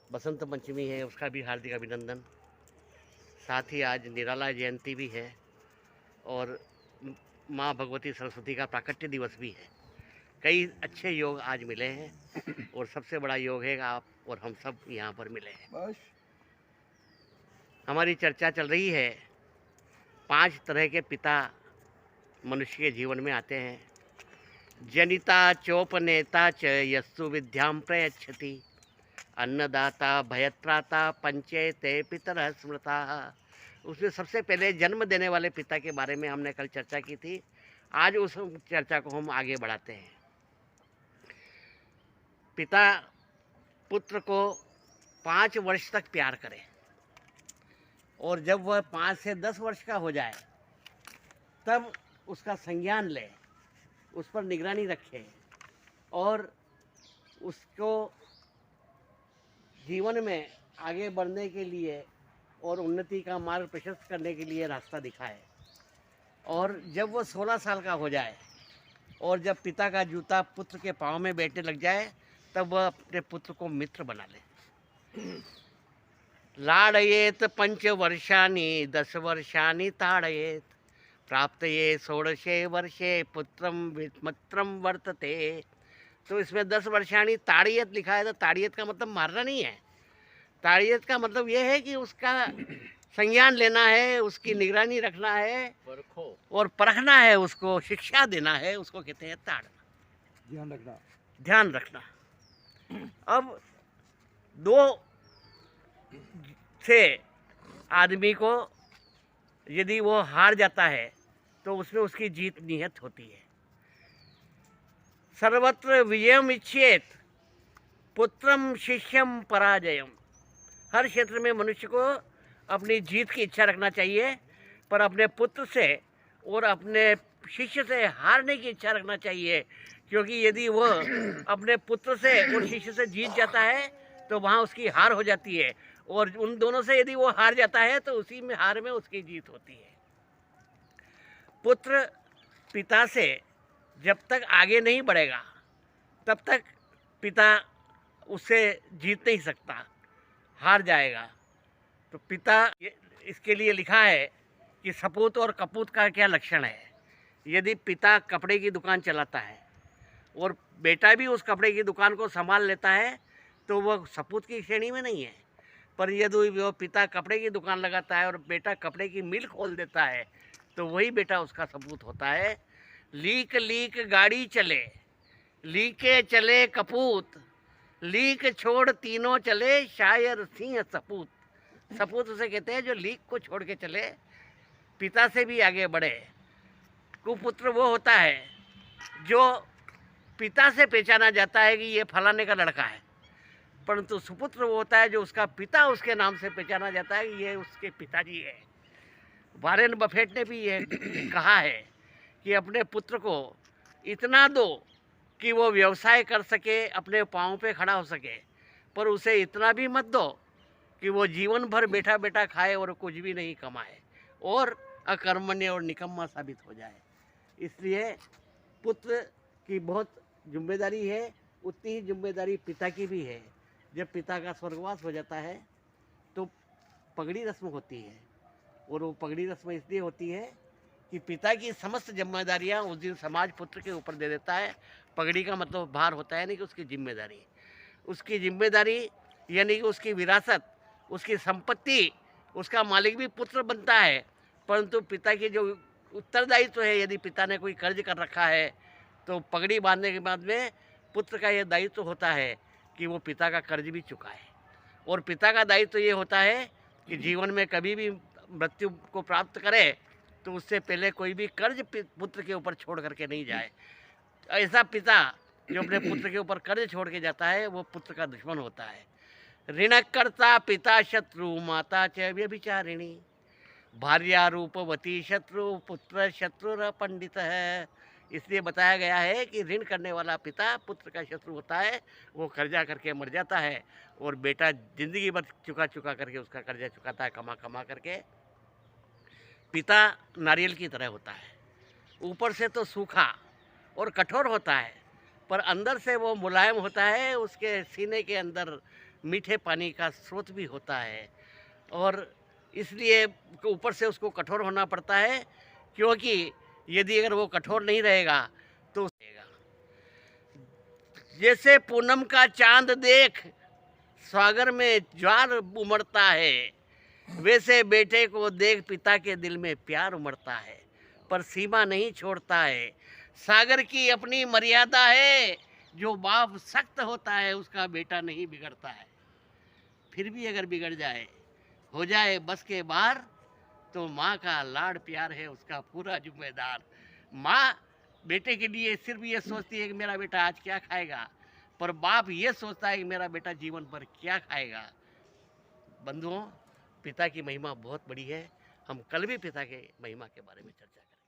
बसंत पंचमी है, उसका भी हार्दिक अभिनंदन। साथ ही आज निराला जयंती भी है और माँ भगवती सरस्वती का प्राकट्य दिवस भी है। कई अच्छे योग आज मिले हैं और सबसे बड़ा योग है आप और हम सब यहाँ पर मिले हैं। बस हमारी चर्चा चल रही है 5 तरह के पिता मनुष्य के जीवन में आते हैं। जनिता चोपनेता च यस्सु विद्याम प्रयच्छति, अन्नदाता भयत्राता पंचे ते पितरः स्मृताः। उसमें सबसे पहले जन्म देने वाले पिता के बारे में हमने कल चर्चा की थी। आज उस चर्चा को हम आगे बढ़ाते हैं। पिता पुत्र को 5 वर्ष तक प्यार करे और जब वह 5 से 10 वर्ष का हो जाए तब उसका संज्ञान ले, उस पर निगरानी रखे और उसको जीवन में आगे बढ़ने के लिए और उन्नति का मार्ग प्रशस्त करने के लिए रास्ता दिखाए। और जब वो 16 साल का हो जाए और जब पिता का जूता पुत्र के पाँव में बैठने लग जाए तब वह अपने पुत्र को मित्र बना ले। लाड़येत 5 वर्षाणि 10 वर्षाणि ताड़येत, प्राप्तये 16 वर्षे पुत्रम मित्रम वर्तते। तो इसमें 10 वर्षाणि ताड़ियत लिखा है। तो ताड़ियत का मतलब मारना नहीं है। ताड़ियत का मतलब यह है कि उसका संज्ञान लेना है, उसकी निगरानी रखना है और परखना है, उसको शिक्षा देना है, उसको कहते हैं ताड़ना, ध्यान रखना। अब 2 से आदमी को यदि वो हार जाता है तो उसमें उसकी जीत निहित होती है। सर्वत्र विजयम इच्छेत पुत्रम शिष्यम पराजयम। हर क्षेत्र में मनुष्य को अपनी जीत की इच्छा रखना चाहिए, पर अपने पुत्र से और अपने शिष्य से हारने की इच्छा रखना चाहिए, क्योंकि यदि वह अपने पुत्र से और शिष्य से जीत जाता है तो वहाँ उसकी हार हो जाती है, और उन दोनों से यदि वो हार जाता है तो उसी में हार में उसकी जीत होती है। पुत्र पिता से जब तक आगे नहीं बढ़ेगा तब तक पिता उससे जीत नहीं सकता, हार जाएगा। तो पिता इसके लिए लिखा है कि सपूत और कपूत का क्या लक्षण है। यदि पिता कपड़े की दुकान चलाता है और बेटा भी उस कपड़े की दुकान को संभाल लेता है तो वह सपूत की श्रेणी में नहीं है। पर यदि वो पिता कपड़े की दुकान लगाता है और बेटा कपड़े की मिल खोल देता है तो वही बेटा उसका सपूत होता है। लीक लीक गाड़ी चले, लीके चले कपूत, लीक छोड़ तीनों चले, शायर सिंह सपूत। सपूत उसे कहते हैं जो लीक को छोड़ के चले, पिता से भी आगे बढ़े। कुपुत्र वो होता है जो पिता से पहचाना जाता है कि ये फलाने का लड़का है, परंतु सुपुत्र वो होता है जो उसका पिता उसके नाम से पहचाना जाता है कि ये उसके पिताजी है। वॉरेन बफेट ने भी ये कहा है कि अपने पुत्र को इतना दो कि वो व्यवसाय कर सके, अपने पाँव पे खड़ा हो सके, पर उसे इतना भी मत दो कि वो जीवन भर बैठा बैठा खाए और कुछ भी नहीं कमाए और अकर्मण्य और निकम्मा साबित हो जाए। इसलिए पुत्र की बहुत जिम्मेदारी है, उतनी ही जिम्मेदारी पिता की भी है। जब पिता का स्वर्गवास हो जाता है तो पगड़ी रस्म होती है, और वो पगड़ी रस्म इसलिए होती है कि पिता की समस्त जिम्मेदारियां उस दिन समाज पुत्र के ऊपर दे देता है। पगड़ी का मतलब भार होता है, नहीं कि उसकी जिम्मेदारी यानी कि उसकी विरासत, उसकी संपत्ति, उसका मालिक भी पुत्र बनता है। परंतु पिता की जो उत्तरदायित्व है, यदि पिता ने कोई कर्ज कर रखा है तो पगड़ी बांधने के बाद में पुत्र का यह दायित्व होता है कि वो पिता का कर्ज भी चुकाए। और पिता का दायित्व ये होता है कि जीवन में कभी भी मृत्यु को प्राप्त करे तो उससे पहले कोई भी कर्ज पुत्र के ऊपर छोड़ करके नहीं जाए। ऐसा पिता जो अपने पुत्र के ऊपर कर्ज छोड़ के जाता है वो पुत्र का दुश्मन होता है। ऋणकर्ता पिता शत्रु, माता च व्यभिचारिणी, भार्या रूपवती शत्रु, पुत्र शत्रु पंडित है। इसलिए बताया गया है कि ऋण करने वाला पिता पुत्र का शत्रु होता है, वो कर्जा करके मर जाता है, और बेटा जिंदगी भर चुका करके उसका कर्जा चुकाता है, कमा कमा करके। पिता नारियल की तरह होता है, ऊपर से तो सूखा और कठोर होता है, पर अंदर से वो मुलायम होता है। उसके सीने के अंदर मीठे पानी का स्रोत भी होता है, और इसलिए ऊपर से उसको कठोर होना पड़ता है, क्योंकि यदि अगर वो कठोर नहीं रहेगा तो जैसे पूनम का चांद देख सागर में ज्वार उमड़ता है, वैसे बेटे को देख पिता के दिल में प्यार उमड़ता है, पर सीमा नहीं छोड़ता है। सागर की अपनी मर्यादा है, जो बाप सख्त होता है उसका बेटा नहीं बिगड़ता है। फिर भी अगर बिगड़ जाए, हो जाए बस के बाहर, तो माँ का लाड़ प्यार है उसका पूरा जिम्मेदार। माँ बेटे के लिए सिर्फ ये सोचती है कि मेरा बेटा आज क्या खाएगा, पर बाप ये सोचता है कि मेरा बेटा जीवन भर क्या खाएगा। बंधुओं, पिता की महिमा बहुत बड़ी है। हम कल भी पिता के महिमा के बारे में चर्चा करें।